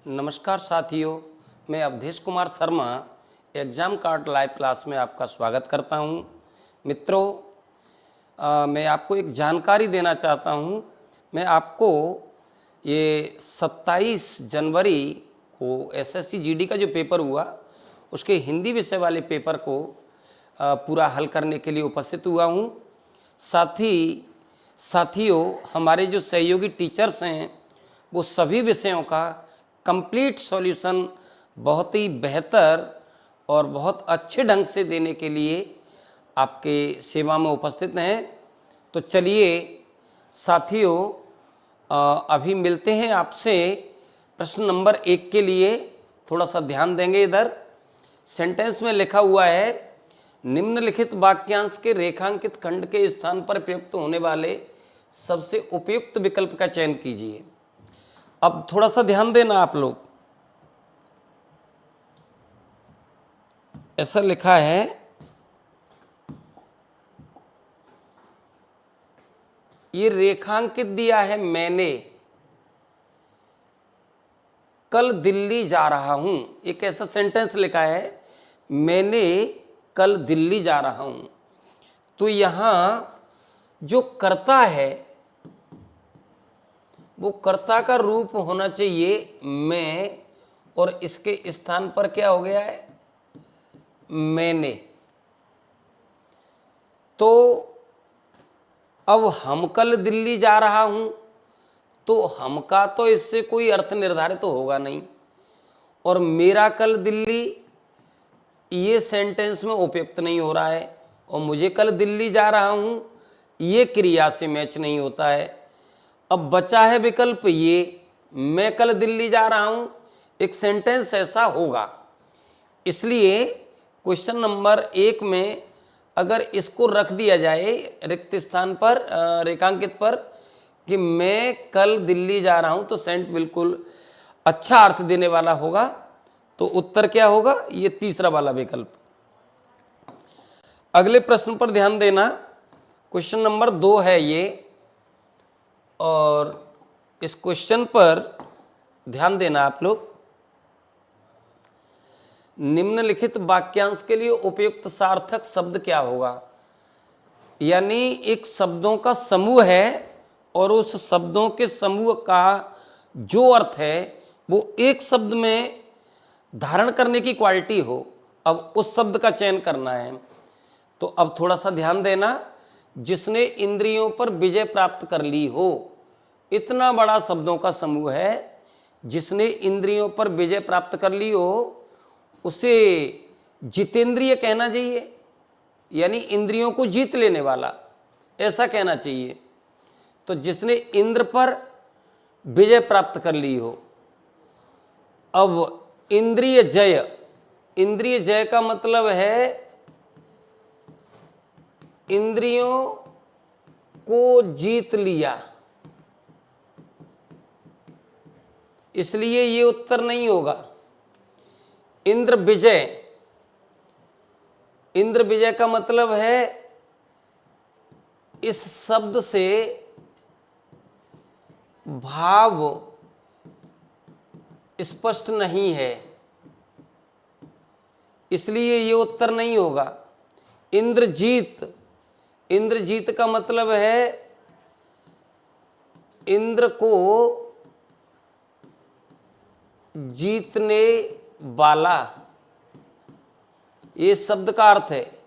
नमस्कार साथियों, मैं Avdhesh Kumar Sharma exam card live class में आपका स्वागत करता हूं। मित्रों, मैं आपको एक जानकारी देना चाहता हूं। मैं आपको ये 27 जनवरी को एसएससी जीडी का जो पेपर हुआ उसके हिंदी विषय वाले पेपर को पूरा हल करने के लिए उपस्थित हुआ हूं। साथियों, हमारे जो सहयोगी टीचर्स हैं वो सभी विषयों का कंप्लीट सॉल्यूशन बहुत ही बेहतर और बहुत अच्छे ढंग से देने के लिए आपके सेवा में उपस्थित हैं। तो चलिए साथियों, अभी मिलते हैं आपसे प्रश्न नंबर 1 के लिए। थोड़ा सा ध्यान देंगे। इधर सेंटेंस में लिखा हुआ है, निम्नलिखित वाक्यांश के रेखांकित खंड के स्थान पर प्रयुक्त होने वाले सबसे उपयुक्त विकल्प का चयन कीजिए। अब थोड़ा सा ध्यान देना आप लोग। ऐसा लिखा है, ये रेखांकित दिया है, मैंने कल दिल्ली जा रहा हूं। एक ऐसा सेंटेंस लिखा है, मैंने कल दिल्ली जा रहा हूं। तो यहां जो कर्ता है वो कर्ता का रूप होना चाहिए मैं, और इसके स्थान पर क्या हो गया है, मैंने। तो अब हम कल दिल्ली जा रहा हूं, तो हम का तो इससे कोई अर्थ निर्धारित तो होगा नहीं, और मेरा कल दिल्ली ये सेंटेंस में उपयुक्त नहीं हो रहा है, और मुझे कल दिल्ली जा रहा हूं ये क्रिया से मैच नहीं होता है। अब बचा है विकल्प ये, मैं कल दिल्ली जा रहा हूं, एक सेंटेंस ऐसा होगा। इसलिए क्वेश्चन नंबर 1 में अगर इसको रख दिया जाए रिक्त स्थान पर, रेखांकित पर, कि मैं कल दिल्ली जा रहा हूं, तो सेंट बिल्कुल अच्छा अर्थ देने वाला होगा। तो उत्तर क्या होगा, ये तीसरा वाला विकल्प। अगले प्रश्न पर ध्यान देना। क्वेश्चन नंबर 2 है ये, और इस क्वेश्चन पर ध्यान देना आप लोग। निम्नलिखित वाक्यांश के लिए उपयुक्त सार्थक शब्द क्या होगा। यानी एक शब्दों का समूह है और उस शब्दों के समूह का जो अर्थ है वो एक शब्द में धारण करने की क्वालिटी हो, अब उस शब्द का चयन करना है। तो अब थोड़ा सा ध्यान देना, जिसने इंद्रियों पर विजय प्राप्त कर ली हो, इतना बड़ा शब्दों का समूह है, जिसने इंद्रियों पर विजय प्राप्त कर ली हो उसे जितेंद्रिय कहना चाहिए, यानी इंद्रियों को जीत लेने वाला, ऐसा कहना चाहिए। तो जिसने इंद्र पर विजय प्राप्त कर ली हो। अब इंद्रिय जय का मतलब है इंद्रियों को जीत लिया, इसलिए ये उत्तर नहीं होगा। इंद्र विजय का मतलब है, इस शब्द से भाव स्पष्ट नहीं है, इसलिए ये उत्तर नहीं होगा। इंद्रजीत का मतलब है इंद्र को जीतने वाला, ये शब्द का अर्थ है,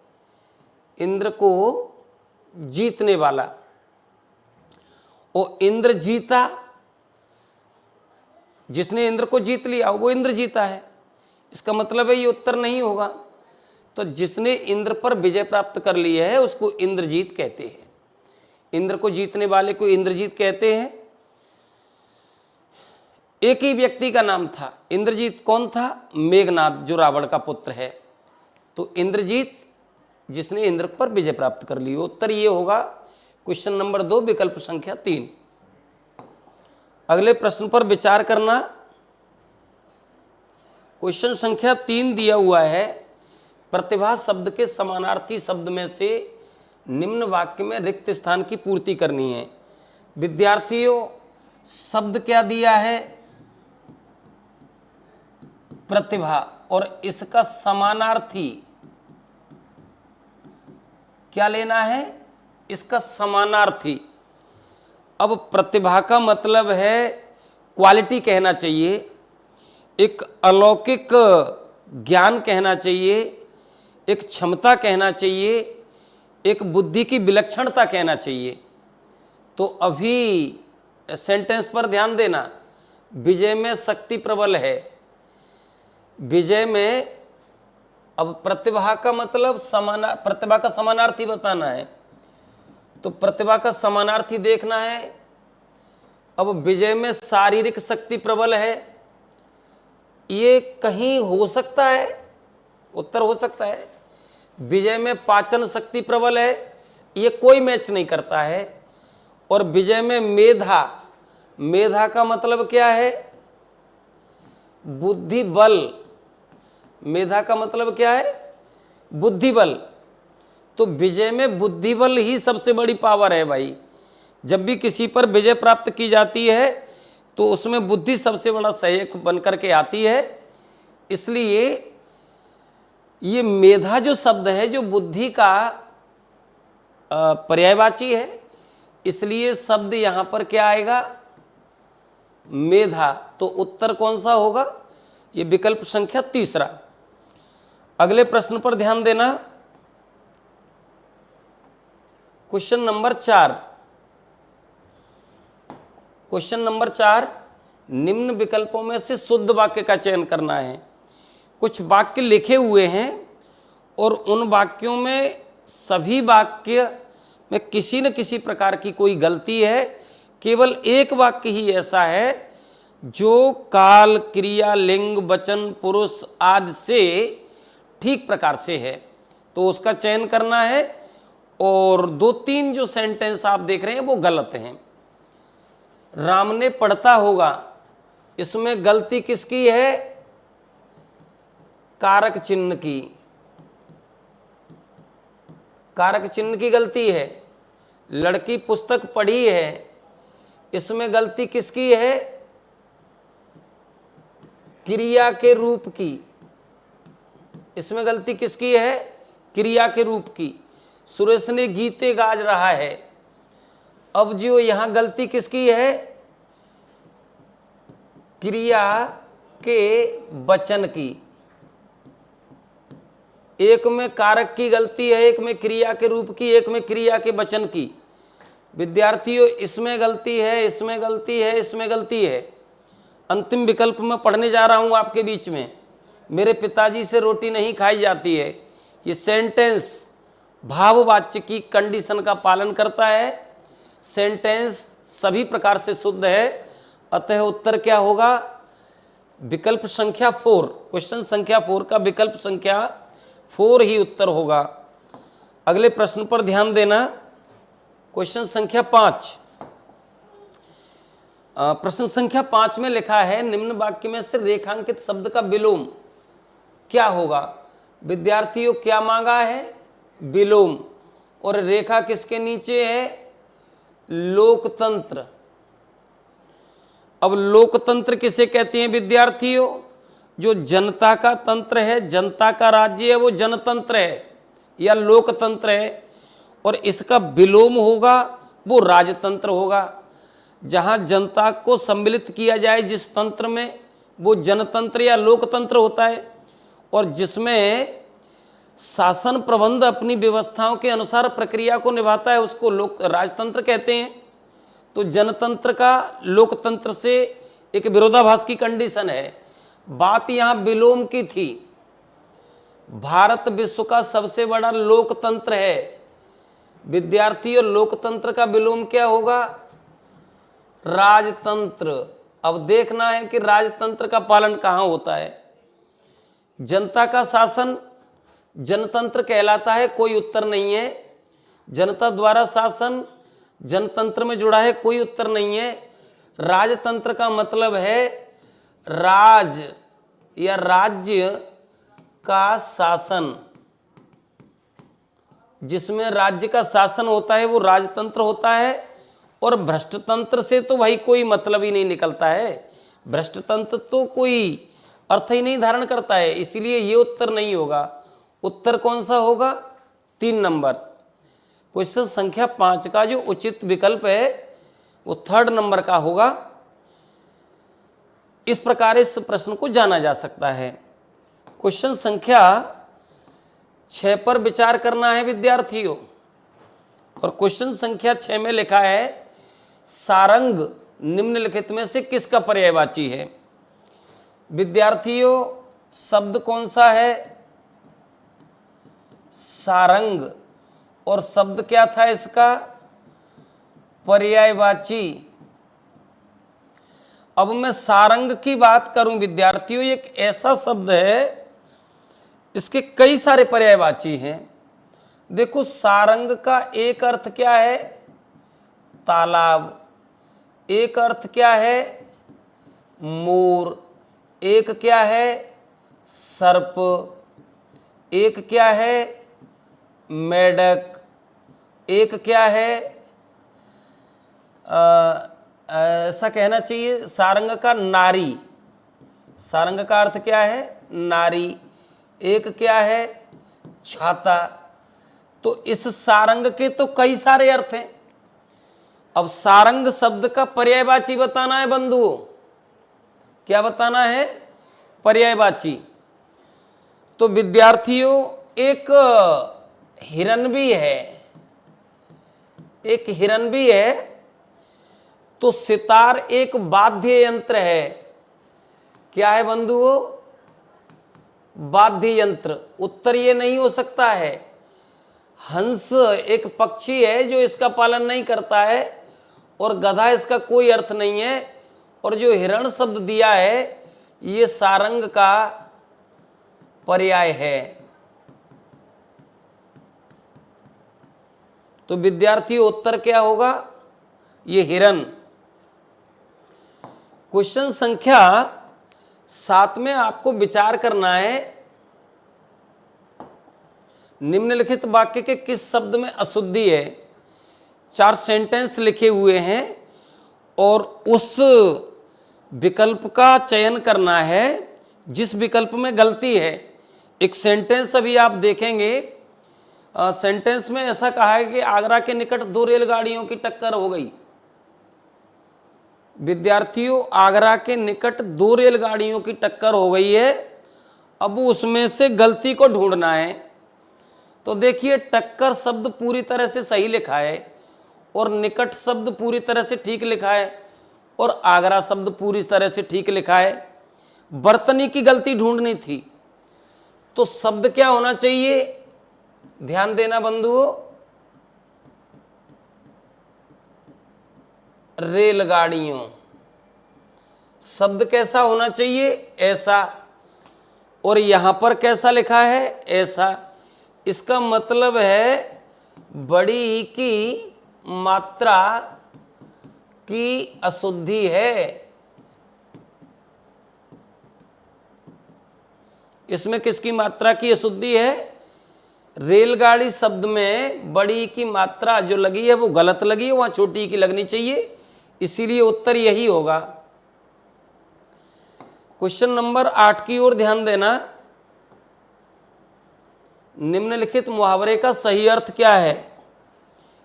इंद्र को जीतने वाला। और इंद्र जीता, जिसने इंद्र को जीत लिया वो इंद्र जीता है, इसका मतलब है ये उत्तर नहीं होगा। तो जिसने इंद्र पर विजय प्राप्त कर लिया है उसको इंद्रजीत कहते हैं। इंद्र को जीतने वाले को इंद्रजीत कहते हैं। एक ही व्यक्ति का नाम था इंद्रजीत। कौन था? मेघनाद, जो रावण का पुत्र है। तो इंद्रजीत, जिसने इंद्र पर विजय प्राप्त कर ली। उत्तर ये होगा क्वेश्चन नंबर 2, विकल्प संख्या 3। अगले प्रश्न पर विचार करना। क्वेश्चन संख्या 3 दिया हुआ है, प्रतिभा शब्द के समानार्थी शब्द में से निम्न वाक्य में रिक्त स्थान की पूर्ति करनी है। विद्यार्थियों, शब्द क्या दिया है? प्रतिभा, और इसका समानार्थी क्या लेना है, इसका समानार्थी। अब प्रतिभा का मतलब है क्वालिटी कहना चाहिए, एक अलौकिक ज्ञान कहना चाहिए, एक क्षमता कहना चाहिए, एक बुद्धि की विलक्षणता कहना चाहिए। तो अभी सेंटेंस पर ध्यान देना, विजय में शक्ति प्रबल है, विजय में, अब प्रतिभा का मतलब प्रतिभा का समानार्थी बताना है, तो प्रतिभा का समानार्थी देखना है। अब विजय में शारीरिक शक्ति प्रबल है, ये कहीं हो सकता है, उत्तर हो सकता है। विजय में पाचन शक्ति प्रबल है, ये कोई मैच नहीं करता है। और विजय में मेधा, मेधा का मतलब क्या है, बुद्धि बल, मेधा का मतलब क्या है, बुद्धि बल। तो विजय में बुद्धि बल ही सबसे बड़ी पावर है भाई। जब भी किसी पर विजय प्राप्त की जाती है तो उसमें बुद्धि सबसे बड़ा सहायक बनकर के आती है। इसलिए ये मेधा जो शब्द है, जो बुद्धि का पर्यायवाची है, इसलिए शब्द यहां पर क्या आएगा, मेधा। तो उत्तर कौन सा होगा, ये विकल्प संख्या तीसरा। अगले प्रश्न पर ध्यान देना, क्वेश्चन नंबर 4। क्वेश्चन नंबर 4, निम्न विकल्पों में से शुद्ध वाक्य का चयन करना है। कुछ वाक्य लिखे हुए हैं और उन वाक्यों में सभी वाक्य में किसी न किसी प्रकार की कोई गलती है, केवल एक वाक्य ही ऐसा है जो काल, क्रिया, लिंग, वचन, पुरुष आदि से ठीक प्रकार से है, तो उसका चयन करना है। और 2-3 जो सेंटेंस आप देख रहे हैं वो गलत हैं। राम ने पढ़ता होगा, इसमें गलती किसकी है, कारक चिन्ह की, कारक चिन्ह की गलती है। लड़की पुस्तक पढ़ी है, इसमें गलती किसकी है, क्रिया के रूप की, इसमें गलती किसकी है, क्रिया के रूप की। सुरेश ने गीते गाज रहा है, अब जो यहां गलती किसकी है, क्रिया के वचन की। एक में कारक की गलती है, एक में क्रिया के रूप की, एक में क्रिया के वचन की। विद्यार्थियों, इसमें गलती है, इसमें गलती है, इसमें गलती है। अंतिम विकल्प में पढ़ने जा रहा हूं आपके बीच में, मेरे पिताजी से रोटी नहीं खाई जाती है। ये सेंटेंस भाववाच्य की कंडीशन का पालन करता है, सेंटेंस सभी प्रकार से शुद्ध है, अतः उत्तर क्या होगा, विकल्प संख्या 4। क्वेश्चन संख्या 4 का विकल्प संख्या 4 ही उत्तर होगा। अगले प्रश्न पर ध्यान देना, क्वेश्चन संख्या 5। प्रश्न संख्या 5 में लिखा है, निम्न वाक्य में से रेखांकित शब्द का विलोम क्या होगा। विद्यार्थियों, क्या मांगा है, विलोम, और रेखा किसके नीचे है, लोकतंत्र। अब लोकतंत्र किसे कहते हैं विद्यार्थियों, जो जनता का तंत्र है, जनता का राज्य है, वो जनतंत्र है या लोकतंत्र है। और इसका विलोम होगा वो राजतंत्र होगा। जहां जनता को सम्मिलित किया जाए जिस तंत्र में, वो जनतंत्र या लोकतंत्र होता है। और जिसमें शासन प्रबंध अपनी व्यवस्थाओं के अनुसार प्रक्रिया को निभाता है, उसको राजतंत्र कहते हैं। तो जनतंत्र का लोकतंत्र से एक विरोधाभास की कंडीशन है। बात यहां विलोम की थी। भारत विश्व का सबसे बड़ा लोकतंत्र है विद्यार्थियों, लोकतंत्र का विलोम क्या होगा, राजतंत्र। अब देखना है कि राजतंत्र का पालन कहां होता है। जनता का शासन जनतंत्र कहलाता है, कोई उत्तर नहीं है। जनता द्वारा शासन जनतंत्र में जुड़ा है, कोई उत्तर नहीं है। राजतंत्र का मतलब है राज या राज्य का शासन, जिसमें राज्य का शासन होता है वो राजतंत्र होता है। और भ्रष्टतंत्र से तो भाई कोई मतलब ही नहीं निकलता है। भ्रष्टतंत्र तो कोई अर्थ ही नहीं धारण करता है, इसीलिए ये उत्तर नहीं होगा। उत्तर कौन सा होगा? 3 नंबर। क्वेश्चन संख्या 5 का जो उचित विकल्प है वो 3rd नंबर का होगा। इस प्रकार इस प्रश्न को जाना जा सकता है। क्वेश्चन संख्या 6 पर विचार करना है विद्यार्थियों, और क्वेश्चन संख्या 6 में लिखा है सारंग निम्नलिखित में से किसका पर्यायवाची है? विद्यार्थियों, शब्द कौन सा है? सारंग। और शब्द क्या था इसका? पर्यायवाची। अब मैं सारंग की बात करूं विद्यार्थियों, एक ऐसा शब्द है, इसके कई सारे पर्यायवाची हैं। देखो, सारंग का एक अर्थ क्या है? तालाब। एक अर्थ क्या है? मोर। एक क्या है? सर्प। एक क्या है? मेढक। एक क्या है? ऐसा कहना चाहिए सारंग का नारी। सारंग का अर्थ क्या है? नारी। एक क्या है? छाता। तो इस सारंग के तो कई सारे अर्थ हैं। अब सारंग शब्द का पर्यायवाची बताना है बंधुओं। क्या बताना है? पर्यायवाची। तो विद्यार्थियों, एक हिरन भी है, एक हिरन भी है, तो सितार एक वाद्य यंत्र है। क्या है बंधुओं? वाद्य यंत्र। उत्तर ये नहीं हो सकता है। हंस एक पक्षी है जो इसका पालन नहीं करता है, और गधा इसका कोई अर्थ नहीं है। और जो हिरण शब्द दिया है ये सारंग का पर्याय है। तो विद्यार्थी उत्तर क्या होगा? ये हिरण। क्वेश्चन संख्या 7 में आपको विचार करना है निम्नलिखित वाक्य के किस शब्द में अशुद्धि है। 4 सेंटेंस लिखे हुए हैं और उस विकल्प का चयन करना है जिस विकल्प में गलती है। एक सेंटेंस अभी आप देखेंगे, सेंटेंस में ऐसा कहा है कि आगरा के निकट 2 रेलगाड़ियों की टक्कर हो गई। विद्यार्थियों, आगरा के निकट 2 रेलगाड़ियों की टक्कर हो गई है। अब उसमें से गलती को ढूंढना है। तो देखिए, टक्कर शब्द पूरी तरह से सही लिखा है और निकट शब्द पूरी तरह से ठीक लिखा है और आगरा शब्द पूरी तरह से ठीक लिखा है। बर्तनी की गलती ढूंढनी थी, तो शब्द क्या होना चाहिए? ध्यान देना बंधुओं, रेलगाड़ियों। शब्द कैसा होना चाहिए? ऐसा। और यहां पर कैसा लिखा है? ऐसा। इसका मतलब है बड़ी की मात्रा की अशुद्धि है। इसमें किसकी मात्रा की अशुद्धि है? रेलगाड़ी शब्द में बड़ी की मात्रा जो लगी है वो गलत लगी है, वहां छोटी की लगनी चाहिए, इसीलिए उत्तर यही होगा। क्वेश्चन नंबर 8 की ओर ध्यान देना। निम्नलिखित मुहावरे का सही अर्थ क्या है?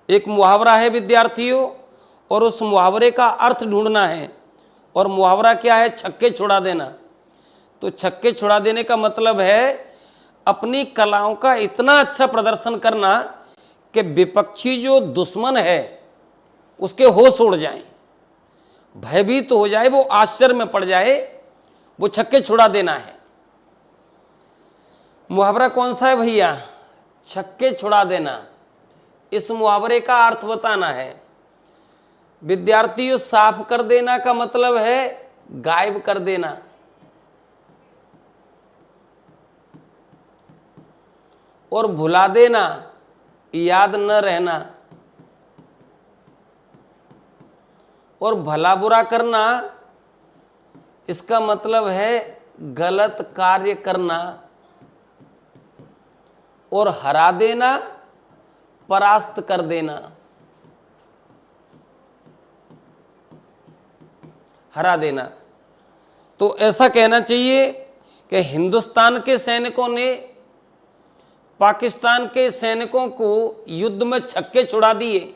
एक मुहावरा है विद्यार्थियों और उस मुहावरे का अर्थ ढूंढना है। और मुहावरा क्या है? छक्के छुड़ा देना। तो छक्के छुड़ा देने का मतलब है अपनी कलाओं का इतना अच्छा प्रदर्शन करना कि विपक्षी जो दुश्मन है उसके होश उड़ जाएं, भयभीत हो जाए, वो आश्चर्य में पड़ जाए, वो छक्के छुड़ा देना है। मुहावरा कौन सा है भैया? छक्के छुड़ा देना। इस मुहावरे का अर्थ बताना है। विद्यार्थियों, साफ कर देना का मतलब है गायब कर देना। और भुला देना, याद न रहना। और भला बुरा करना, इसका मतलब है गलत कार्य करना। और हरा देना, परास्त कर देना। हरा देना। तो ऐसा कहना चाहिए कि हिंदुस्तान के सैनिकों ने पाकिस्तान के सैनिकों को युद्ध में छक्के छुड़ा दिए,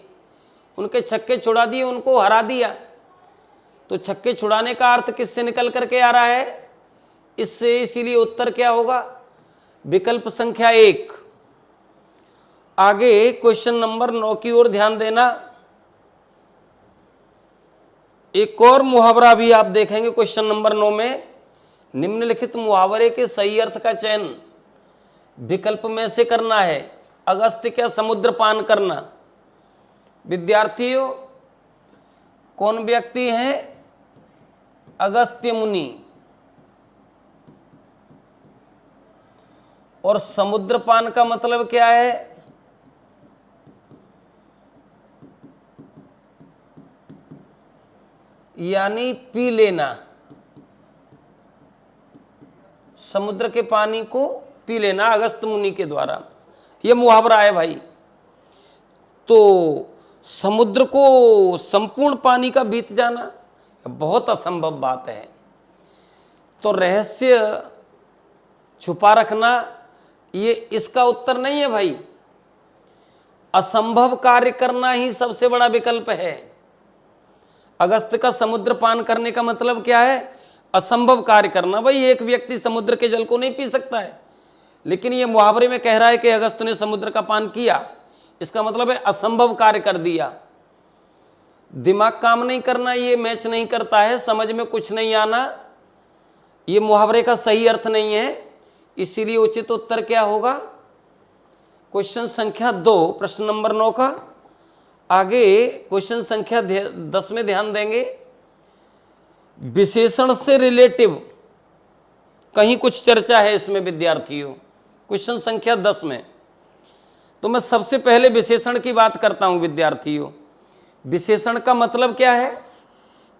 उनके छक्के छुड़ा दिए, उनको हरा दिया। तो छक्के छुड़ाने का अर्थ किससे निकल करके आ रहा है? इससे। इसीलिए उत्तर क्या होगा? विकल्प संख्या 1। आगे क्वेश्चन नंबर 9 की ओर ध्यान देना। एक और मुहावरा भी आप देखेंगे क्वेश्चन नंबर 9 में। निम्नलिखित मुहावरे के सही अर्थ का चयन विकल्प में से करना है। अगस्त्य क्या समुद्र पान करना। विद्यार्थियों, कौन व्यक्ति हैं? अगस्त्य मुनि। और समुद्र पान का मतलब क्या है? यानी पी लेना, समुद्र के पानी को पी लेना अगस्त्य मुनि के द्वारा। यह मुहावरा है भाई। तो समुद्र को संपूर्ण पानी का बीत जाना बहुत असंभव बात है। तो रहस्य छुपा रखना ये इसका उत्तर नहीं है भाई। असंभव कार्य करना ही सबसे बड़ा विकल्प है। अगस्त्य का समुद्र पान करने का मतलब क्या है? असंभव कार्य करना। भाई एक व्यक्ति समुद्र के जल को नहीं पी सकता है, लेकिन ये मुहावरे में कह रहा है कि अगस्त्य ने समुद्र का पान किया, इसका मतलब है असंभव कार्य कर दिया। दिमाग काम नहीं करना ये मैच नहीं करता है, समझ में कुछ नहीं आना ये मुहावरे का सही अर्थ नहीं है। इसीलिए उचित उत्तर क्या होगा? क्वेश्चन संख्या 2 प्रश्न नंबर 9 का। आगे क्वेश्चन संख्या 10 में ध्यान देंगे। विशेषण से रिलेटिव कहीं कुछ चर्चा है इसमें विद्यार्थियों, क्वेश्चन संख्या 10 में। तो मैं सबसे पहले विशेषण की बात करता हूं विद्यार्थियों। विशेषण का मतलब क्या है?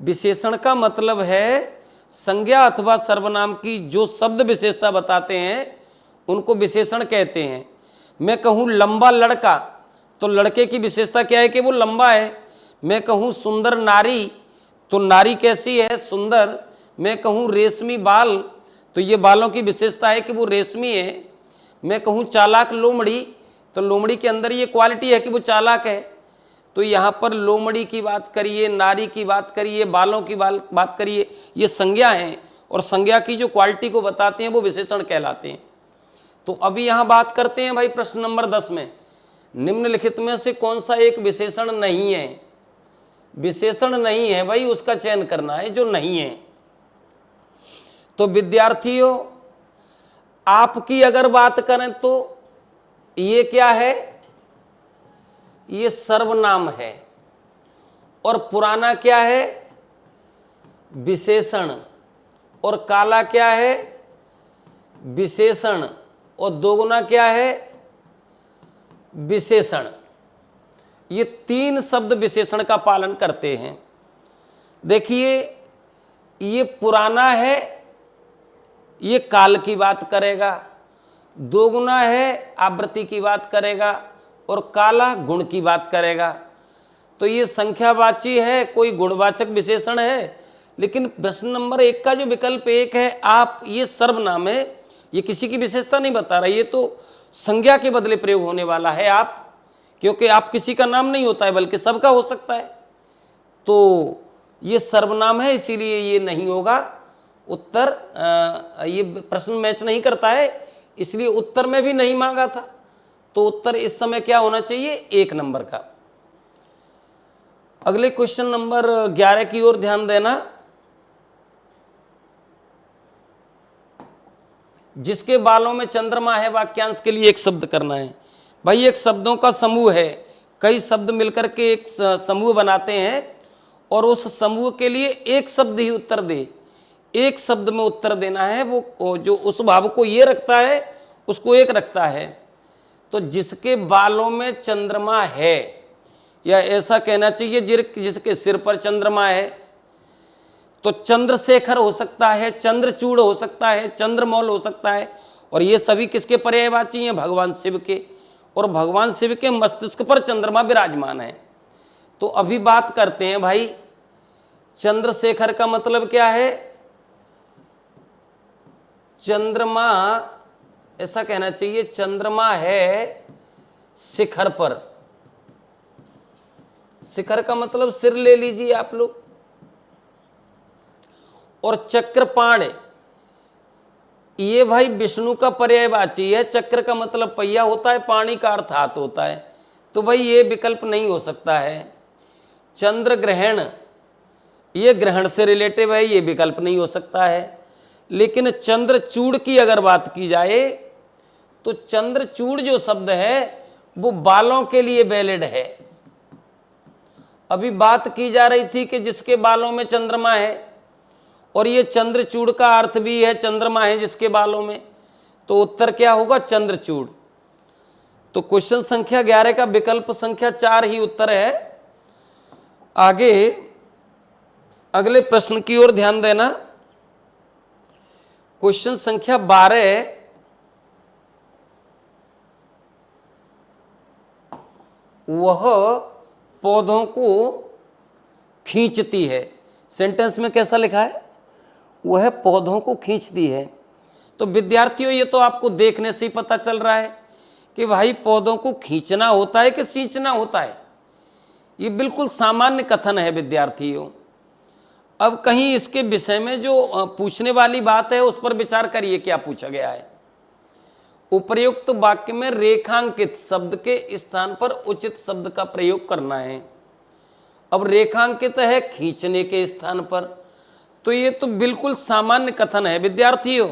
विशेषण का मतलब है संज्ञा अथवा सर्वनाम की जो शब्द विशेषता बताते हैं उनको विशेषण कहते हैं। मैं कहूं लंबा लड़का तो लड़के की विशेषता क्या है? कि वो लंबा है। मैं कहूं सुंदर नारी तो नारी कैसी है? सुंदर। मैं कहूं रेशमी बाल तो ये बालों की विशेषता है कि वो रेशमी है। मैं कहूं चालाक लोमड़ी तो लोमड़ी के अंदर ये क्वालिटी है कि वो चालाक है। तो यहाँ पर लोमड़ी की बात करिए, नारी की बात करिए, बालों की बात करिए, ये संज्ञा हैं और संज्ञा की जो क्वालिटी को बताते हैं वो विशेषण कहलाते हैं। तो अभी यहाँ बात करते हैं भाई प्रश्न नंबर 10 में, निम्नलिखित में से कौन सा एक विशेषण नहीं है? विशेषण नहीं है भाई, उसका चयन करना है जो नहीं है। तो विद्यार्थियों आपकी अगर बात करें तो ये क्या है? ये सर्वनाम है। और पुराना क्या है? विशेषण। और काला क्या है? विशेषण। और दोगुना क्या है? विशेषण। ये 3 शब्द विशेषण का पालन करते हैं। देखिए ये पुराना है, ये काल की बात करेगा। दोगुना है आवृत्ति की बात करेगा और काला गुण की बात करेगा। तो ये संख्यावाची है, कोई गुणवाचक विशेषण है। लेकिन प्रश्न नंबर 1 का जो विकल्प 1 है, आप ये सर्वनाम है, ये किसी की विशेषता नहीं बता रहा, ये तो संज्ञा के बदले प्रयोग होने वाला है। आप क्योंकि आप किसी का नाम नहीं होता है बल्कि सबका हो सकता है, तो ये सर्वनाम है, इसीलिए ये नहीं होगा उत्तर। ये प्रश्न मैच नहीं करता है, इसलिए उत्तर में भी नहीं मांगा था। तो उत्तर इस समय क्या होना चाहिए? 1 नंबर का। अगले क्वेश्चन नंबर 11 की ओर ध्यान देना। जिसके बालों में चंद्रमा है वाक्यांश के लिए एक शब्द करना है। भाई एक शब्दों का समूह है, कई शब्द मिलकर के एक समूह बनाते हैं और उस समूह के लिए एक शब्द ही उत्तर दे। एक शब्द में उत्तर देना है, वो जो उस भाव को ये रखता है उसको एक रखता है। तो जिसके बालों में चंद्रमा है, या ऐसा कहना चाहिए जिसके सिर पर चंद्रमा है, तो चंद्रशेखर हो सकता है, चंद्रचूड़ हो सकता है, चंद्रमौल हो सकता है। और ये सभी किसके पर्यायवाची हैं? भगवान शिव के। और भगवान शिव के मस्तिष्क पर चंद्रमा विराजमान है। तो अभी बात करते हैं भाई चंद्रशेखर का मतलब क्या है? चंद्रमा, ऐसा कहना चाहिए, चंद्रमा है शिखर पर। शिखर का मतलब सिर ले लीजिए आप लोग। और चक्रपाण, ये भाई विष्णु का पर्यायवाची है। चक्र का मतलब पहिया होता है, पाणी का अर्थ हाथ होता है, तो भाई ये विकल्प नहीं हो सकता है। चंद्र ग्रहण, ये ग्रहण से रिलेटिव है, ये विकल्प नहीं हो सकता है। लेकिन चंद्रचूड़ की अगर बात की जाए तो चंद्रचूड़ जो शब्द है वो बालों के लिए वैलिड है। अभी बात की जा रही थी कि जिसके बालों में चंद्रमा है, और ये चंद्रचूड़ का अर्थ भी है चंद्रमा है जिसके बालों में, तो उत्तर क्या होगा? चंद्रचूड़। तो क्वेश्चन संख्या 11 का विकल्प संख्या 4 ही उत्तर है। आगे अगले प्रश्न की ओर ध्यान देना। क्वेश्चन संख्या 12, वह पौधों को खींचती है। सेंटेंस में कैसा लिखा है? वह पौधों को खींचती है। तो विद्यार्थियों, ये तो आपको देखने से ही पता चल रहा है कि भाई पौधों को खींचना होता है कि सींचना होता है। ये बिल्कुल सामान्य कथन है विद्यार्थियों। अब कहीं इसके विषय में जो पूछने वाली बात है उस पर विचार करिए, क्या पूछा गया है। उपर्युक्त वाक्य में रेखांकित शब्द के स्थान पर उचित शब्द का प्रयोग करना है। अब रेखांकित है खींचने के स्थान पर, तो ये तो बिल्कुल सामान्य कथन है विद्यार्थियों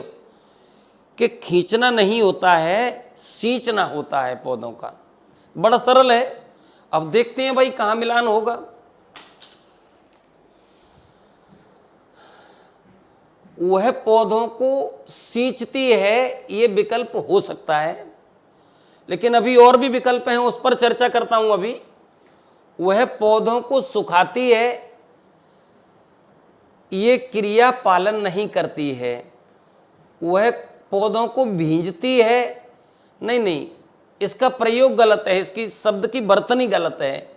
कि खींचना नहीं होता है, सींचना होता है पौधों का। बड़ा सरल है। अब देखते हैं भाई कहाँ मिलान होगा। वह पौधों को सींचती है, ये विकल्प हो सकता है, लेकिन अभी और भी विकल्प हैं, उस पर चर्चा करता हूं अभी। वह पौधों को सुखाती है, ये क्रिया पालन नहीं करती है। वह पौधों को भींजती है, नहीं, इसका प्रयोग गलत है, इसकी शब्द की बर्तनी गलत है।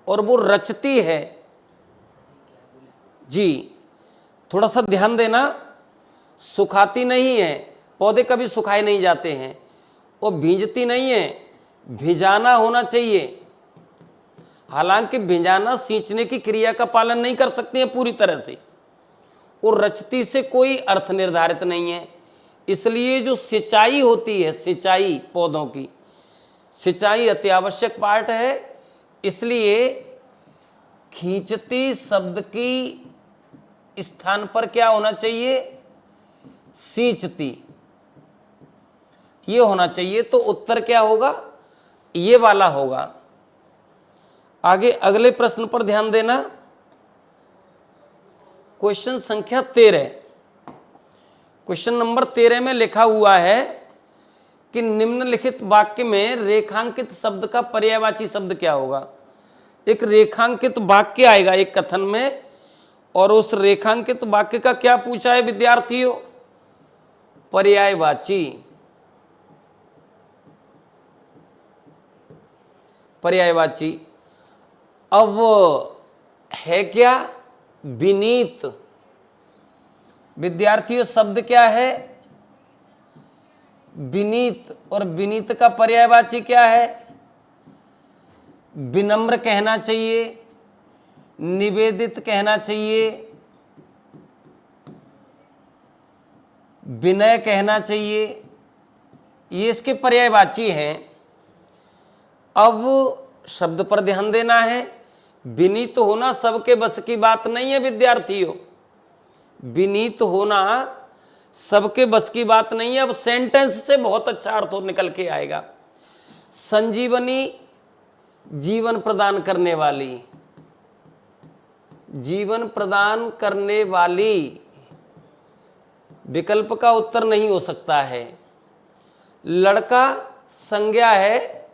और वो रचती है, जी थोड़ा सा ध्यान देना, सुखाती नहीं है, पौधे कभी सुखाए नहीं जाते हैं। और भींजती नहीं है, भिजाना होना चाहिए। हालांकि भिजाना सींचने की क्रिया का पालन नहीं कर सकती है पूरी तरह से। और रचती से कोई अर्थ निर्धारित नहीं है, इसलिए जो सिंचाई होती है, सिंचाई पौधों की सिंचाई अति आवश्यक पार्ट है। इसलिए खींचती शब्द की स्थान पर क्या होना चाहिए? सींचती, ये होना चाहिए। तो उत्तर क्या होगा? ये वाला होगा। आगे अगले प्रश्न पर ध्यान देना। क्वेश्चन संख्या 13, क्वेश्चन नंबर 13 में लिखा हुआ है कि निम्नलिखित वाक्य में रेखांकित शब्द का पर्यायवाची शब्द क्या होगा। एक रेखांकित वाक्य आएगा एक कथन में, और उस रेखांकित वाक्य का क्या पूछा है विद्यार्थियों? पर्यायवाची। पर्यायवाची अब है क्या? विनीत। विद्यार्थियों शब्द क्या है? विनीत। और विनीत का पर्यायवाची क्या है? विनम्र कहना चाहिए, निवेदित कहना चाहिए, विनय कहना चाहिए, ये इसके पर्यायवाची हैं। अब शब्द पर ध्यान देना है। विनीत होना सबके बस की बात नहीं है विद्यार्थियों, विनीत होना सबके बस की बात नहीं है। अब सेंटेंस से बहुत अच्छा अर्थ निकल के आएगा। संजीवनी, जीवन प्रदान करने वाली, जीवन प्रदान करने वाली विकल्प का उत्तर नहीं हो सकता है। लड़का संज्ञा है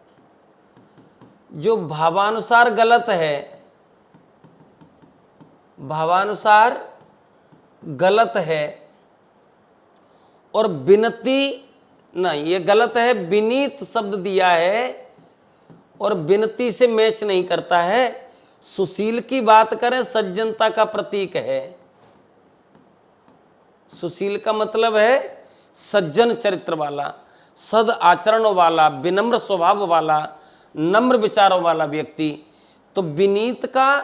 जो भावानुसार गलत है, भावानुसार गलत है। और विनती नहीं, ये गलत है। विनीत शब्द दिया है और विनती से मैच नहीं करता है। सुशील की बात करें, सज्जनता का प्रतीक है। सुशील का मतलब है सज्जन चरित्र वाला, सद आचरण वाला, विनम्र स्वभाव वाला, नम्र विचारों वाला व्यक्ति। तो विनीत का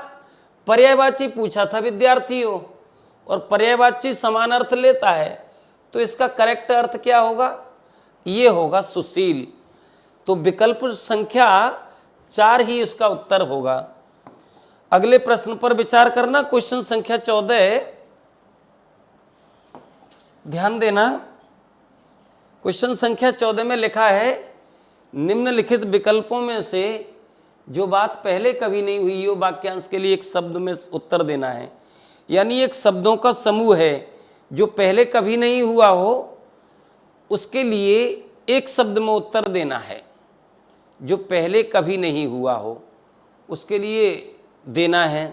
पर्यायवाची पूछा था विद्यार्थियों, और पर्यायवाची समान अर्थ लेता है, तो इसका करेक्ट अर्थ क्या होगा? ये होगा सुशील। तो विकल्प संख्या 4 ही इसका उत्तर होगा। अगले प्रश्न पर विचार करना, क्वेश्चन संख्या 14, ध्यान देना। क्वेश्चन संख्या 14 में लिखा है, निम्नलिखित विकल्पों में से जो बात पहले कभी नहीं हुई हो, वाक्यांश के लिए एक शब्द में उत्तर देना है। यानी एक शब्दों का समूह है जो पहले कभी नहीं हुआ हो, उसके लिए एक शब्द में उत्तर देना है। जो पहले कभी नहीं हुआ हो उसके लिए देना है।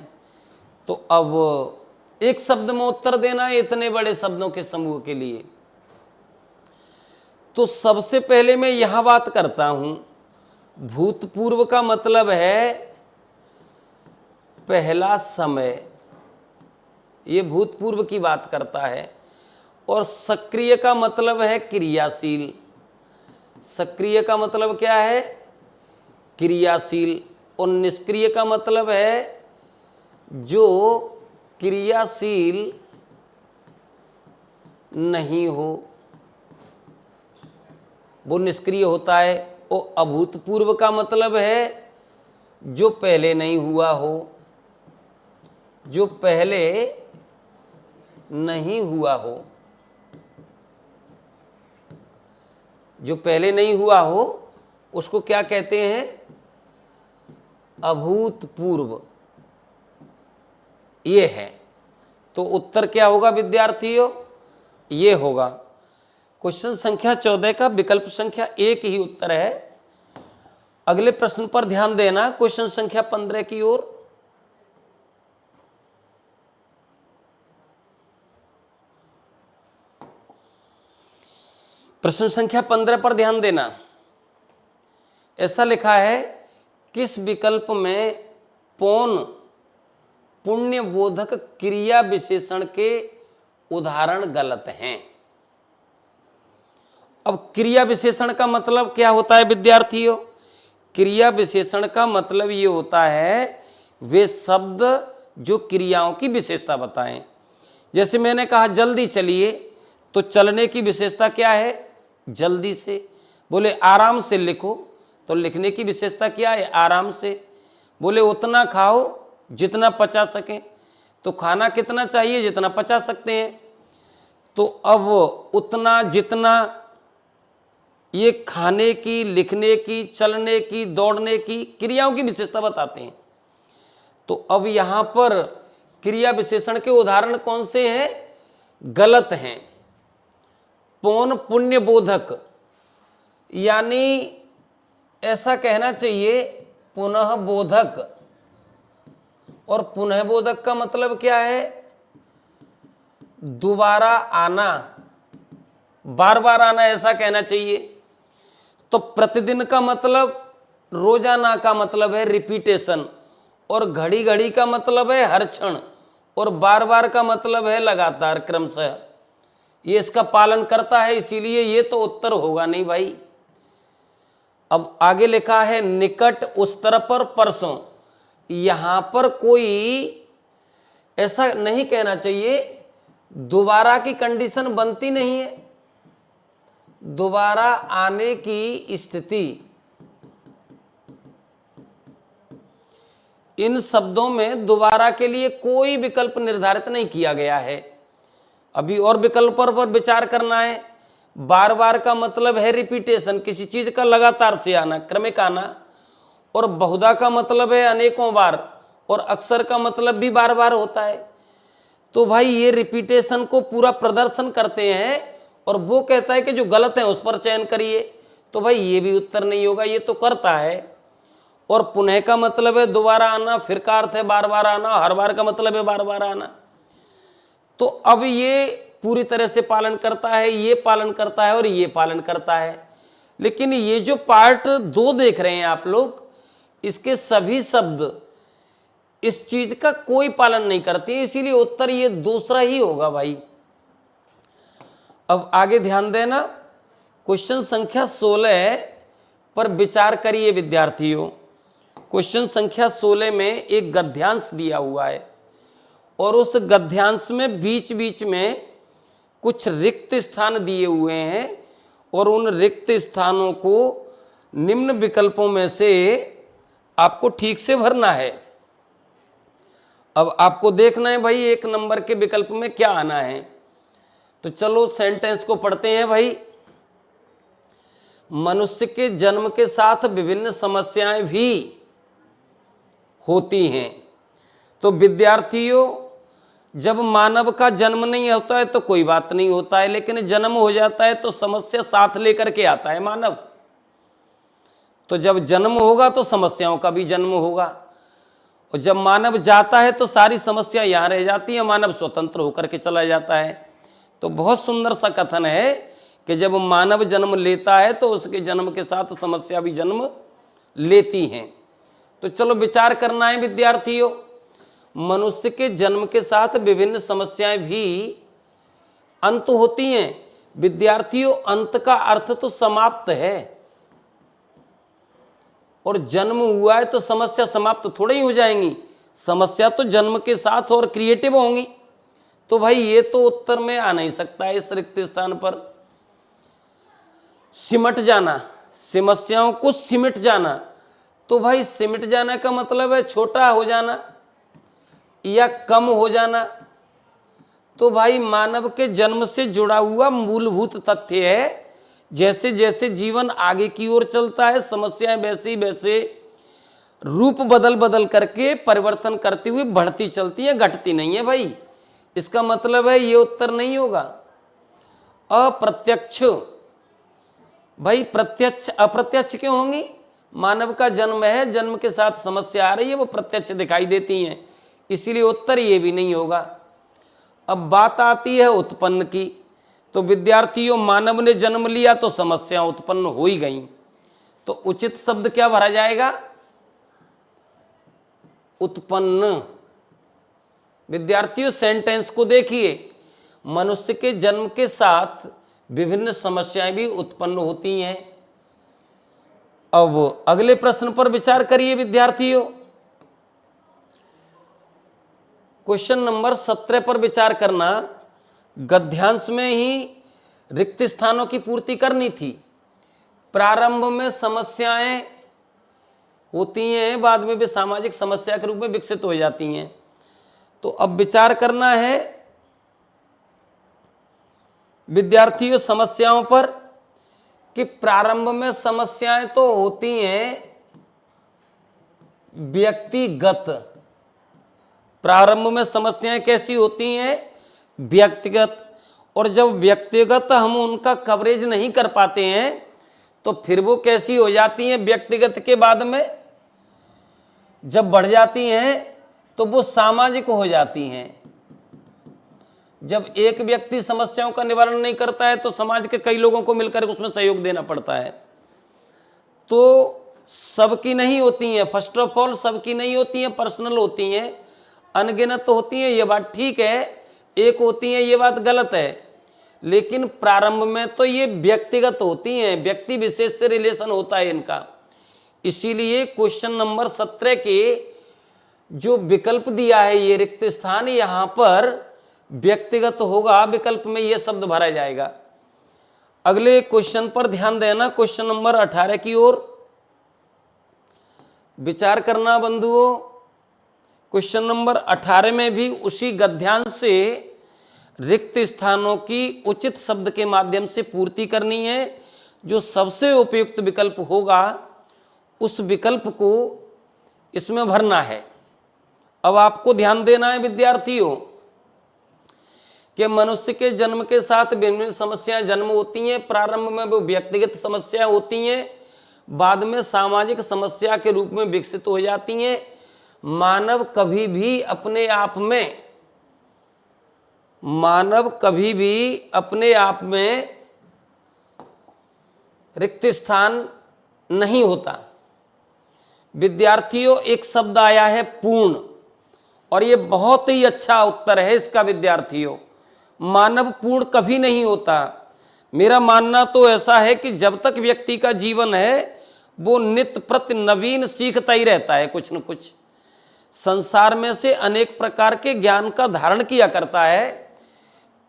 तो अब एक शब्द में उत्तर देना है इतने बड़े शब्दों के समूह के लिए। तो सबसे पहले मैं यहां बात करता हूं, भूतपूर्व का मतलब है पहला समय, ये भूतपूर्व की बात करता है। और सक्रिय का मतलब है क्रियाशील। सक्रिय का मतलब क्या है? क्रियाशील। और निष्क्रिय का मतलब है जो क्रियाशील नहीं हो, वो निष्क्रिय होता है। और अभूतपूर्व का मतलब है जो पहले नहीं हुआ हो, जो पहले नहीं हुआ हो, जो पहले नहीं हुआ हो उसको क्या कहते हैं? अभूतपूर्व। ये है। तो उत्तर क्या होगा विद्यार्थियों? ये होगा। क्वेश्चन संख्या 14 का विकल्प संख्या 1 ही उत्तर है। अगले प्रश्न पर ध्यान देना, क्वेश्चन संख्या 15 की ओर। प्रश्न संख्या 15 पर ध्यान देना। ऐसा लिखा है, किस विकल्प में पौन पुण्यबोधक क्रिया विशेषण के उदाहरण गलत हैं? अब क्रिया विशेषण का मतलब क्या होता है विद्यार्थियों? क्रिया विशेषण का मतलब ये होता है वे शब्द जो क्रियाओं की विशेषता बताएं। जैसे मैंने कहा जल्दी चलिए, तो चलने की विशेषता क्या है? जल्दी से। बोले आराम से लिखो, तो लिखने की विशेषता क्या है? आराम से। बोले उतना खाओ जितना पचा सके, तो खाना कितना चाहिए? जितना पचा सकते हैं। तो अब उतना, जितना, ये खाने की, लिखने की, चलने की, दौड़ने की क्रियाओं की विशेषता बताते हैं। तो अब यहां पर क्रिया विशेषण के उदाहरण कौन से हैं? गलत हैं। पौन पुण्यबोधक, यानी ऐसा कहना चाहिए पुनः बोधक। और पुनः बोधक का मतलब क्या है? दोबारा आना, बार बार आना, ऐसा कहना चाहिए। तो प्रतिदिन का मतलब, रोजाना का मतलब है रिपीटेशन। और घड़ी घड़ी का मतलब है हर क्षण। और बार बार का मतलब है लगातार, क्रमशः। ये इसका पालन करता है, इसीलिए ये तो उत्तर होगा नहीं भाई। अब आगे लिखा है निकट, उस तरफ पर, परसों। यहां पर कोई ऐसा नहीं कहना चाहिए, दोबारा की कंडीशन बनती नहीं है। दोबारा आने की स्थिति, इन शब्दों में दोबारा के लिए कोई विकल्प निर्धारित नहीं किया गया है। अभी और विकल्पों पर विचार करना है। बार बार का मतलब है रिपीटेशन, किसी चीज का लगातार से आना, क्रमिक आना। और बहुधा का मतलब है अनेकों बार। और अक्सर का मतलब भी बार बार होता है। तो भाई ये रिपीटेशन को पूरा प्रदर्शन करते हैं, और वो कहता है कि जो गलत है उस पर चयन करिए। तो भाई ये भी उत्तर नहीं होगा, ये तो करता है। और पुनः का मतलब है दोबारा आना, फिर का अर्थ है बार बार आना, हर बार का मतलब है बार बार आना। तो अब ये पूरी तरह से पालन करता है, ये पालन करता है, और ये पालन करता है। लेकिन ये जो पार्ट 2 देख रहे हैं आप लोग, इसके सभी शब्द इस चीज का कोई पालन नहीं करते हैं, इसीलिए उत्तर ये दूसरा ही होगा भाई। अब आगे ध्यान देना, क्वेश्चन संख्या 16 पर विचार करिए विद्यार्थियों। क्वेश्चन संख्या 16 में एक गद्यांश दिया हुआ है और उस गद्यांश में बीच बीच में कुछ रिक्त स्थान दिए हुए हैं और उन रिक्त स्थानों को निम्न विकल्पों में से आपको ठीक से भरना है। अब आपको देखना है भाई एक नंबर के विकल्प में क्या आना है। तो चलो सेंटेंस को पढ़ते हैं भाई। मनुष्य के जन्म के साथ विभिन्न समस्याएं भी होती हैं। तो विद्यार्थियों, जब मानव का जन्म नहीं होता है तो कोई बात नहीं होता है, लेकिन जन्म हो जाता है तो समस्या साथ लेकर के आता है मानव। तो जब जन्म होगा तो समस्याओं का भी जन्म होगा, और जब मानव जाता है तो सारी समस्या यहाँ रह जाती है, मानव स्वतंत्र होकर के चला जाता है। तो बहुत सुंदर सा कथन है कि जब मानव जन्म लेता है तो उसके जन्म के साथ समस्या भी जन्म लेती हैं। तो चलो विचार करना है विद्यार्थियों। मनुष्य के जन्म के साथ विभिन्न समस्याएं भी अंत होती हैं। विद्यार्थियों, अंत का अर्थ तो समाप्त है, और जन्म हुआ है तो समस्या समाप्त थोड़ी ही हो जाएंगी। समस्या तो जन्म के साथ और क्रिएटिव होंगी। तो भाई ये तो उत्तर में आ नहीं सकता है। इस रिक्त स्थान पर सिमट जाना, समस्याओं को सिमट जाना, तो भाई सिमट जाना का मतलब है छोटा हो जाना या कम हो जाना। तो भाई मानव के जन्म से जुड़ा हुआ मूलभूत तथ्य है, जैसे जैसे जीवन आगे की ओर चलता है समस्याएं वैसे वैसे रूप बदल बदल करके परिवर्तन करती हुई बढ़ती चलती है, घटती नहीं है भाई। इसका मतलब है ये उत्तर नहीं होगा। अप्रत्यक्ष, भाई प्रत्यक्ष अप्रत्यक्ष क्यों होंगी? मानव का जन्म है, जन्म के साथ समस्या आ रही है, वो प्रत्यक्ष दिखाई देती हैं, इसीलिए उत्तर ये भी नहीं होगा। अब बात आती है उत्पन्न की। तो विद्यार्थियों, मानव ने जन्म लिया तो समस्या उत्पन्न हो ही गई। तो उचित शब्द क्या भरा जाएगा? उत्पन्न। विद्यार्थियों सेंटेंस को देखिए, मनुष्य के जन्म के साथ विभिन्न समस्याएं भी उत्पन्न होती हैं। अब अगले प्रश्न पर विचार करिए विद्यार्थियों। क्वेश्चन नंबर 17 पर विचार करना। गद्यांश में ही रिक्त स्थानों की पूर्ति करनी थी। प्रारंभ में समस्याएं होती हैं, बाद में भी सामाजिक समस्या के रूप में विकसित हो जाती हैं। तो अब विचार करना है विद्यार्थियों समस्याओं पर कि प्रारंभ में समस्याएं तो होती हैं व्यक्तिगत। प्रारंभ में समस्याएं कैसी होती हैं? व्यक्तिगत। और जब व्यक्तिगत हम उनका कवरेज नहीं कर पाते हैं तो फिर वो कैसी हो जाती हैं? व्यक्तिगत के बाद में जब बढ़ जाती हैं तो वो सामाजिक हो जाती हैं। जब एक व्यक्ति समस्याओं का निवारण नहीं करता है तो समाज के कई लोगों को मिलकर उसमें सहयोग देना पड़ता है। तो सबकी नहीं होती हैं, फर्स्ट ऑफ ऑल सबकी नहीं होती हैं, पर्सनल होती हैं, अनगिनत होती हैं, ये बात ठीक है। एक होती है ये बात गलत है, लेकिन प्रारंभ में तो ये व्यक्तिगत होती हैं, व्यक्ति विशेष से रिलेशन होता है इनका। इसीलिए क्वेश्चन नंबर 17 के जो विकल्प दिया है ये रिक्त स्थान, यहां पर व्यक्तिगत होगा, विकल्प में यह शब्द भरा जाएगा। अगले क्वेश्चन पर ध्यान देना, क्वेश्चन नंबर 18 की ओर विचार करना बंधुओं। क्वेश्चन नंबर 18 में भी उसी गद्यांश से रिक्त स्थानों की उचित शब्द के माध्यम से पूर्ति करनी है। जो सबसे उपयुक्त विकल्प होगा उस विकल्प को इसमें भरना है। अब आपको ध्यान देना है विद्यार्थियों कि मनुष्य के जन्म के साथ विभिन्न समस्याएं जन्म होती हैं। प्रारंभ में वो व्यक्तिगत समस्याएं होती हैं, बाद में सामाजिक समस्या के रूप में विकसित हो जाती हैं। मानव कभी भी अपने आप में रिक्त स्थान नहीं होता। विद्यार्थियों एक शब्द आया है पूर्ण, और ये बहुत ही अच्छा उत्तर है इसका विद्यार्थियों। मानव पूर्ण कभी नहीं होता। मेरा मानना तो ऐसा है कि जब तक व्यक्ति का जीवन है वो नित्य प्रति नवीन सीखता ही रहता है, कुछ न कुछ संसार में से अनेक प्रकार के ज्ञान का धारण किया करता है।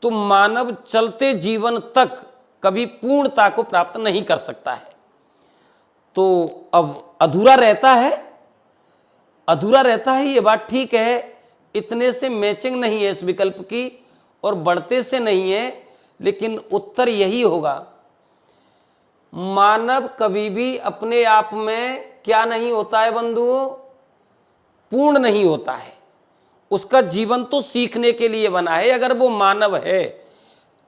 तो मानव चलते जीवन तक कभी पूर्णता को प्राप्त नहीं कर सकता है। तो अब अधूरा रहता है, अधूरा रहता है, ये बात ठीक है। इतने से मैचिंग नहीं है इस विकल्प की और बढ़ते से नहीं है, लेकिन उत्तर यही होगा। मानव कभी भी अपने आप में क्या नहीं होता है बंधुओं, पूर्ण नहीं होता है। उसका जीवन तो सीखने के लिए बना है। अगर वो मानव है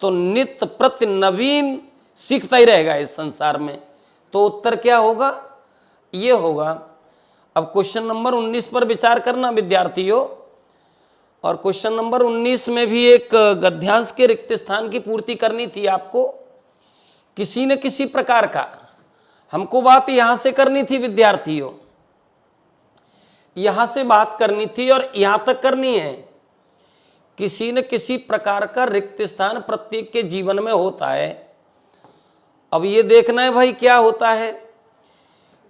तो नित्य प्रति नवीन सीखता ही रहेगा इस संसार में। तो उत्तर क्या होगा, ये होगा। अब क्वेश्चन नंबर 19 पर विचार करना विद्यार्थियों। और क्वेश्चन नंबर 19 में भी एक गद्यांश के रिक्त स्थान की पूर्ति करनी थी आपको, किसी न किसी प्रकार का। हमको बात यहां से करनी थी विद्यार्थियों, यहां से बात करनी थी और यहां तक करनी है। किसी न किसी प्रकार का रिक्त स्थान प्रत्येक के जीवन में होता है। अब ये देखना है भाई क्या होता है।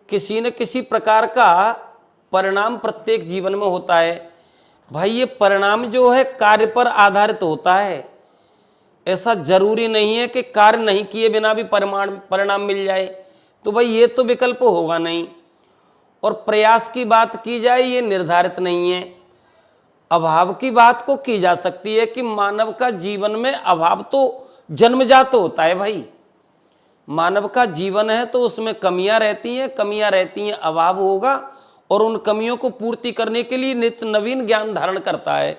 किसी न किसी प्रकार का परिणाम प्रत्येक जीवन में होता है। भाई ये परिणाम जो है कार्य पर आधारित होता है। ऐसा जरूरी नहीं है कि कार्य नहीं किए बिना भी परिणाम मिल जाए। तो भाई ये तो विकल्प होगा नहीं। और प्रयास की बात की जाए ये निर्धारित नहीं है। अभाव की बात को की जा सकती है कि मानव का जीवन में अभाव तो जन्मजात होता है। भाई मानव का जीवन है तो उसमें कमियां रहती हैं, कमियां रहती हैं, अभाव होगा और उन कमियों को पूर्ति करने के लिए नित्य नवीन ज्ञान धारण करता है।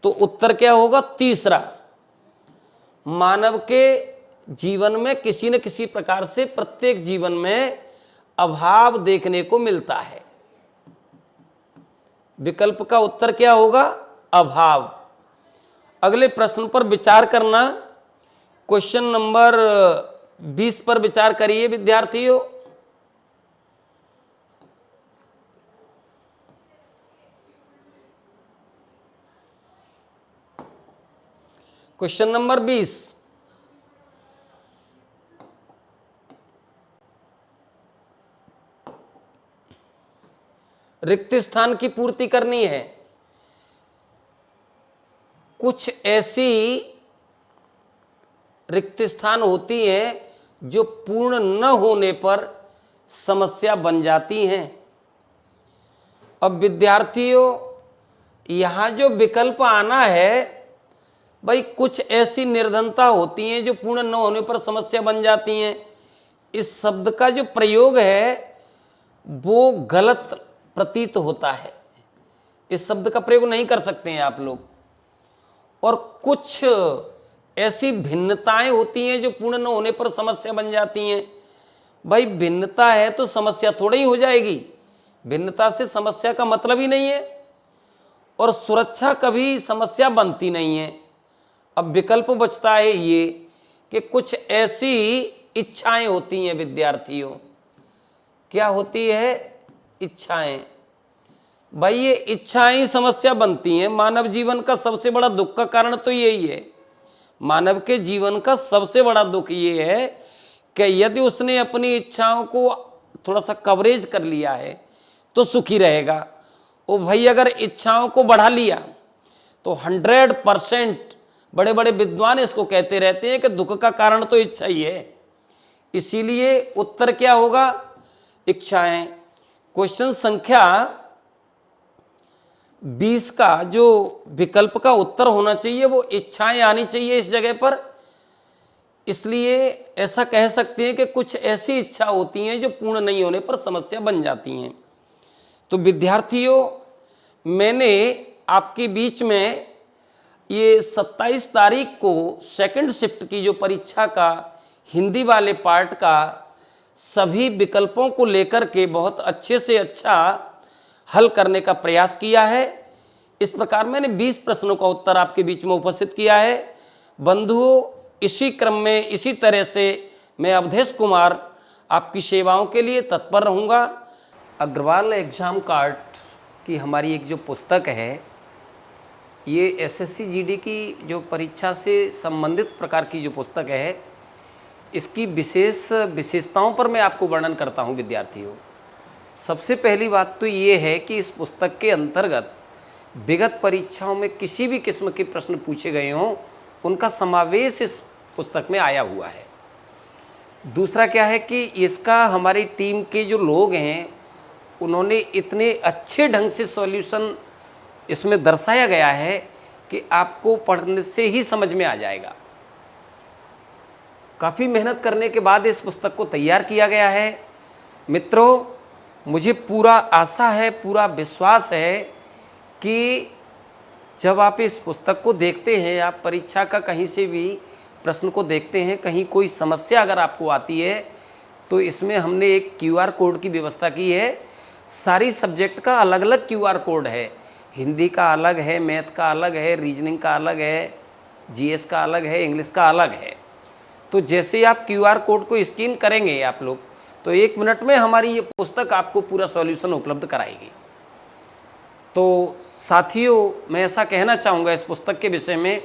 तो उत्तर क्या होगा, तीसरा। मानव के जीवन में किसी न किसी प्रकार से प्रत्येक जीवन में अभाव देखने को मिलता है। विकल्प का उत्तर क्या होगा, अभाव। अगले प्रश्न पर विचार करना। क्वेश्चन नंबर 20 पर विचार करिए विद्यार्थियों। क्वेश्चन नंबर 20, रिक्त स्थान की पूर्ति करनी है। कुछ ऐसी रिक्त स्थान होती हैं जो पूर्ण न होने पर समस्या बन जाती हैं। अब विद्यार्थियों यहां जो विकल्प आना है, भाई कुछ ऐसी निर्धनता होती हैं जो पूर्ण न होने पर समस्या बन जाती हैं। इस शब्द का जो प्रयोग है वो गलत प्रतीत होता है। इस शब्द का प्रयोग नहीं कर सकते हैं आप लोग। और कुछ ऐसी भिन्नताएं होती हैं जो पूर्ण न होने पर समस्या बन जाती हैं। भाई भिन्नता है तो समस्या थोड़ी ही हो जाएगी। भिन्नता से समस्या का मतलब ही नहीं है। और सुरक्षा कभी समस्या बनती नहीं है। अब विकल्प बचता है ये कि कुछ ऐसी इच्छाएं होती हैं विद्यार्थियों। क्या होती है, इच्छाएं। भाई ये इच्छाएं समस्या बनती हैं। मानव जीवन का सबसे बड़ा दुख का कारण तो यही है। मानव के जीवन का सबसे बड़ा दुख ये है कि यदि उसने अपनी इच्छाओं को थोड़ा सा कवरेज कर लिया है तो सुखी रहेगा। ओ भाई अगर इच्छाओं को बढ़ा लिया तो 100% बड़े बड़े विद्वान इसको कहते रहते हैं कि दुख का कारण तो इच्छा ही है। इसीलिए उत्तर क्या होगा, इच्छाएं। क्वेश्चन संख्या 20 का जो विकल्प का उत्तर होना चाहिए वो इच्छाएं आनी चाहिए इस जगह पर। इसलिए ऐसा कह सकते हैं कि कुछ ऐसी इच्छा होती हैं जो पूर्ण नहीं होने पर समस्या बन जाती हैं। तो विद्यार्थियों मैंने आपके बीच में ये 27 तारीख को सेकंड शिफ्ट की जो परीक्षा का हिंदी वाले पार्ट का सभी विकल्पों को लेकर के बहुत अच्छे से अच्छा हल करने का प्रयास किया है। इस प्रकार मैंने 20 प्रश्नों का उत्तर आपके बीच में उपस्थित किया है। बंधुओं इसी क्रम में इसी तरह से मैं अवधेश कुमार आपकी सेवाओं के लिए तत्पर रहूँगा। अग्रवाल एग्जाम कार्ड की हमारी एक जो पुस्तक है ये एसएससी जीडी की जो परीक्षा से संबंधित प्रकार की जो पुस्तक है, इसकी विशेषताओं पर मैं आपको वर्णन करता हूँ विद्यार्थियों। सबसे पहली बात तो ये है कि इस पुस्तक के अंतर्गत विगत परीक्षाओं में किसी भी किस्म के प्रश्न पूछे गए हों, उनका समावेश इस पुस्तक में आया हुआ है। दूसरा क्या है कि इसका हमारी टीम के जो लोग हैं, उन्होंने इतने अच्छे ढंग से सॉल्यूशन इसमें दर्शाया गया है कि आपको पढ़ने से ही समझ में आ जाएगा। काफ़ी मेहनत करने के बाद इस पुस्तक को तैयार किया गया है। मित्रों, मुझे पूरा आशा है, पूरा विश्वास है कि जब आप इस पुस्तक को देखते हैं, आप परीक्षा का कहीं से भी प्रश्न को देखते हैं, कहीं कोई समस्या अगर आपको आती है, तो इसमें हमने एक क्यूआर कोड की व्यवस्था की है। सारी सब्जेक्ट का अलग अलग क्यूआर कोड है। हिंदी का अलग है, मैथ का अलग है, रीजनिंग का अलग है, जीएस का अलग है, इंग्लिश का अलग है। तो जैसे आप क्यूआर कोड को स्कैन करेंगे आप लोग, तो 1 मिनट में हमारी ये पुस्तक आपको पूरा सॉल्यूशन उपलब्ध कराएगी। तो साथियों, मैं ऐसा कहना चाहूँगा इस पुस्तक के विषय में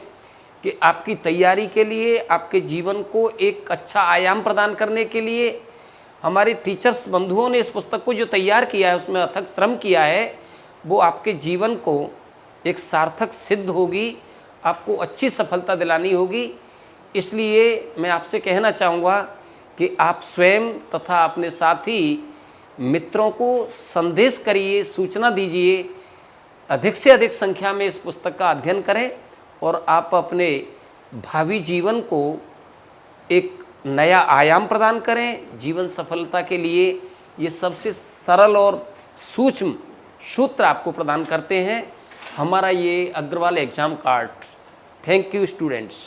कि आपकी तैयारी के लिए, आपके जीवन को एक अच्छा आयाम प्रदान करने के लिए हमारे टीचर्स बंधुओं ने इस पुस्तक को जो तैयार किया है, उसमें अथक श्रम किया है, वो आपके जीवन को एक सार्थक सिद्ध होगी, आपको अच्छी सफलता दिलानी होगी। इसलिए मैं आपसे कहना चाहूँगा कि आप स्वयं तथा अपने साथी मित्रों को संदेश करिए, सूचना दीजिए, अधिक से अधिक संख्या में इस पुस्तक का अध्ययन करें और आप अपने भावी जीवन को एक नया आयाम प्रदान करें। जीवन सफलता के लिए ये सबसे सरल और सूक्ष्म सूत्र आपको प्रदान करते हैं हमारा ये Agarwal exam card. Thank you students.